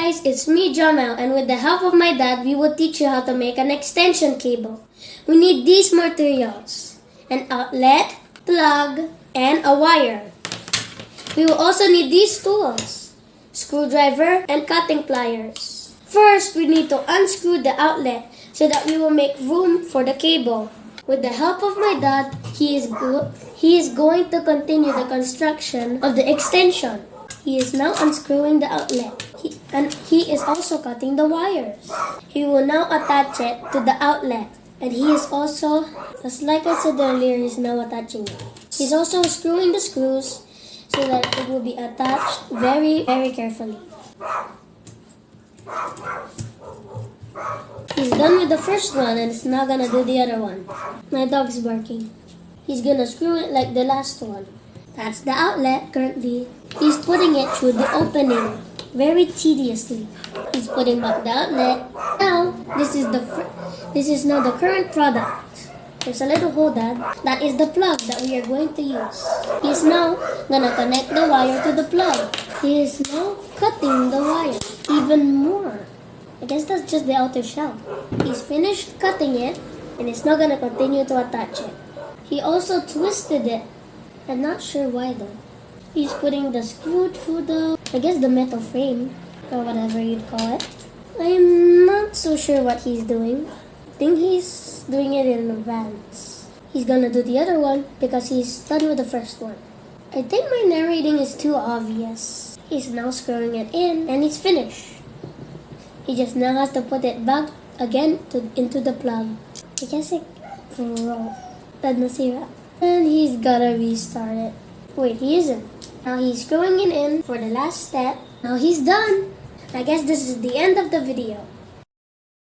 guys, it's me Jomel, and with the help of my dad, we will teach you how to make an extension cable. We need these materials: an outlet, plug, and a wire. We will also need these tools: screwdriver and cutting pliers. First, we need to unscrew the outlet so that we will make room for the cable. With the help of my dad, he is going to continue the construction of the extension. He is now unscrewing the outlet, and he is also cutting the wires. He will now attach it to the outlet, and he is also, just like I said earlier, he's now attaching it. He's also screwing the screws so that it will be attached very, very carefully. He's done with the first one and is now gonna do the other one. My dog's barking. He's gonna screw it like the last one. That's the outlet currently. He's putting it through the opening very tediously. He's putting back the outlet. Now, this is now the current product. There's a little hole, Dad. That is the plug that we are going to use. He's now gonna connect the wire to the plug. He is now cutting the wire even more. I guess that's just the outer shell. He's finished cutting it and is now gonna continue to attach it. He also twisted it. I'm not sure why though. He's putting the screw through the metal frame, or whatever you'd call it. I'm not so sure what he's doing. I think he's doing it in advance. He's gonna do the other one because he's done with the first one. I think my narrating is too obvious. He's now screwing it in and he's finished. He just now has to put it back again into the plug. I guess it broke. And he's gotta restart it. Wait, he isn't. Now he's screwing it in for the last step. Now he's done. I guess this is the end of the video.